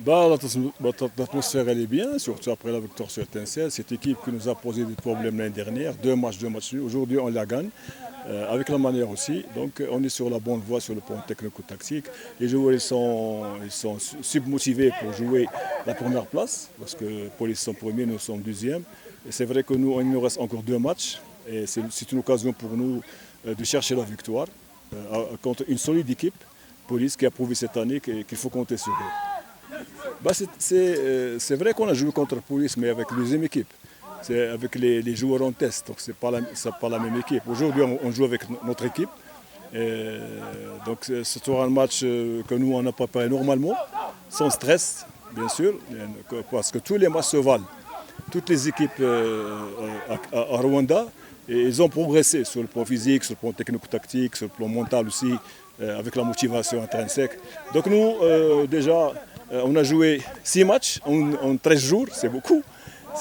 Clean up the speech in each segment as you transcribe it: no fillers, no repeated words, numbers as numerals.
Bah, l'atmosphère elle est bien, surtout après la victoire sur Etincelle. Cette équipe qui nous a posé des problèmes l'année dernière, deux matchs nuls. Aujourd'hui on la gagne, avec la manière aussi. Donc on est sur la bonne voie sur le plan technico-tactique. Les joueurs ils sont submotivés pour jouer la première place, parce que Police sont premiers, nous sommes deuxièmes. Et c'est vrai que nous, il nous reste encore deux matchs, et c'est une occasion pour nous de chercher la victoire contre une solide équipe, Police, qui a prouvé cette année qu'il faut compter sur eux. Bah, c'est vrai qu'on a joué contre la Police, mais avec la deuxième équipe. C'est avec les joueurs en test, donc ce n'est pas la même équipe. Aujourd'hui, on joue avec notre équipe. Et donc ce sera un match que nous, on a préparé normalement, sans stress, bien sûr, parce que tous les matchs se valent. Toutes les équipes à Rwanda, et ils ont progressé sur le plan physique, sur le plan technico-tactique, sur le plan mental aussi, avec la motivation intrinsèque. Donc nous, déjà, on a joué 6 matchs en 13 jours, c'est beaucoup.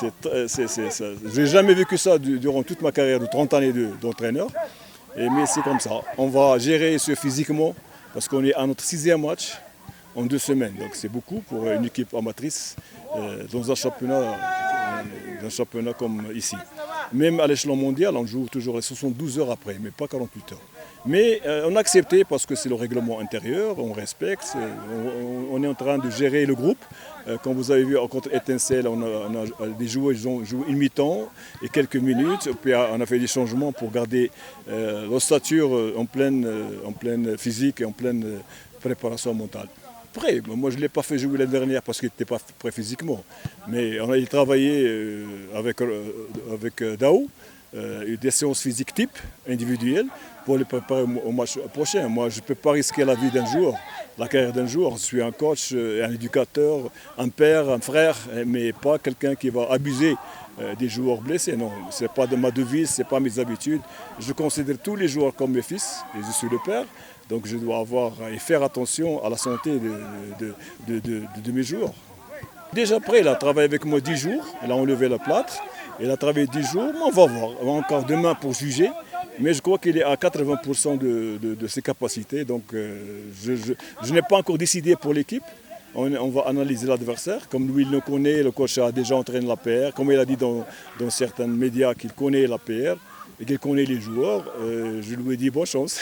Je n'ai jamais vécu ça durant toute ma carrière de 30 années d'entraîneur. Mais c'est comme ça. On va gérer ce physiquement parce qu'on est à notre 6e match en 2 semaines. Donc c'est beaucoup pour une équipe amatrice dans un championnat comme ici. Même à l'échelon mondial, on joue toujours les 72 heures après, mais pas 48 heures. Mais on a accepté parce que c'est le règlement intérieur, on respecte, on est en train de gérer le groupe. Comme vous avez vu contre Etincelle, on a des joueurs qui ont joué une mi-temps et quelques minutes. Puis on a fait des changements pour garder l'ossature en pleine physique et en pleine préparation mentale. Après, moi je ne l'ai pas fait jouer l'année dernière parce qu'il n'était pas prêt physiquement. Mais on a travaillé avec Dao, des séances physiques type, individuelles, pour les préparer au match prochain. Moi je ne peux pas risquer la vie d'un joueur, la carrière d'un joueur. Je suis un coach, un éducateur, un père, un frère, mais pas quelqu'un qui va abuser des joueurs blessés. Non, ce n'est pas de ma devise, ce n'est pas mes habitudes. Je considère tous les joueurs comme mes fils et je suis le père. Donc je dois avoir et faire attention à la santé de mes joueurs. Déjà prêt, il a travaillé avec moi 10 jours, il a enlevé le plâtre, il a travaillé 10 jours, on va voir, on va encore demain pour juger, mais je crois qu'il est à 80% de ses capacités, donc je n'ai pas encore décidé pour l'équipe. On va analyser l'adversaire, comme lui il le connaît, le coach a déjà entraîné l'APR, comme il a dit dans certains médias qu'il connaît l'APR et qu'il connaît les joueurs, je lui ai dit bonne chance.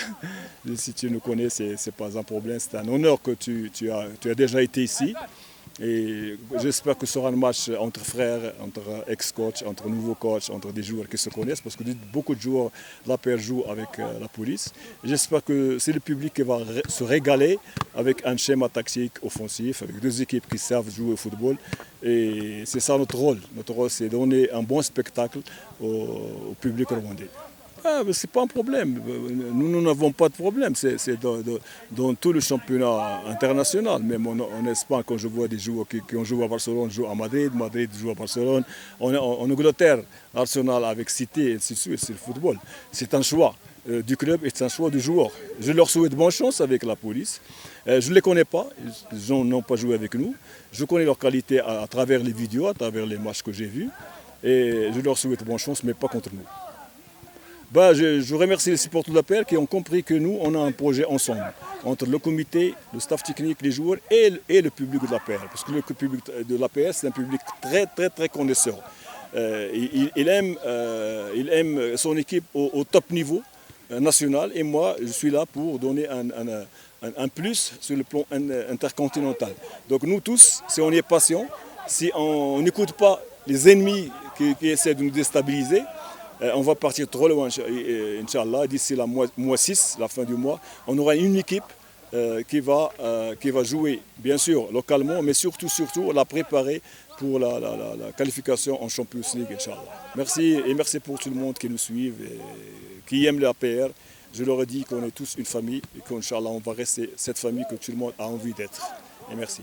Si tu nous connais, ce n'est pas un problème, c'est un honneur que tu as déjà été ici. Et j'espère que ce sera un match entre frères, entre ex-coachs, entre nouveaux coachs, entre des joueurs qui se connaissent, parce que beaucoup de joueurs, l'APR joue avec la police. J'espère que c'est le public qui va se régaler avec un schéma tactique offensif, avec deux équipes qui savent jouer au football. Et c'est ça notre rôle. Notre rôle, c'est donner un bon spectacle au public rwandais. Ah, ce n'est pas un problème. Nous n'avons pas de problème. C'est dans tout le championnat international. Même en Espagne, quand je vois des joueurs qui ont joué à Barcelone, jouent à Madrid, Madrid joue à Barcelone. En Angleterre, Arsenal avec City, et ainsi de suite, c'est le football. C'est un choix du club et c'est un choix du joueur. Je leur souhaite bonne chance avec la police. Je ne les connais pas, ils n'ont pas joué avec nous. Je connais leur qualité à travers les vidéos, à travers les matchs que j'ai vus. Et je leur souhaite bonne chance, mais pas contre nous. Bah, je remercie les supporters de l'APR qui ont compris que nous, on a un projet ensemble, entre le comité, le staff technique, les joueurs et le public de l'APR. Parce que le public de l'APR, c'est un public très connaisseur. Il aime son équipe au top niveau national et moi, je suis là pour donner un plus sur le plan intercontinental. Donc nous tous, si on est patient, si on n'écoute pas les ennemis qui essaient de nous déstabiliser, on va partir trop loin, Inch'Allah. D'ici le mois 6, la fin du mois, on aura une équipe qui va jouer, bien sûr, localement, mais surtout la préparer pour la qualification en Champions League, Inch'Allah. Merci et merci pour tout le monde qui nous suit et qui aime l'APR. Je leur ai dit qu'on est tous une famille et qu'Inch'Allah, on va rester cette famille que tout le monde a envie d'être. Et merci.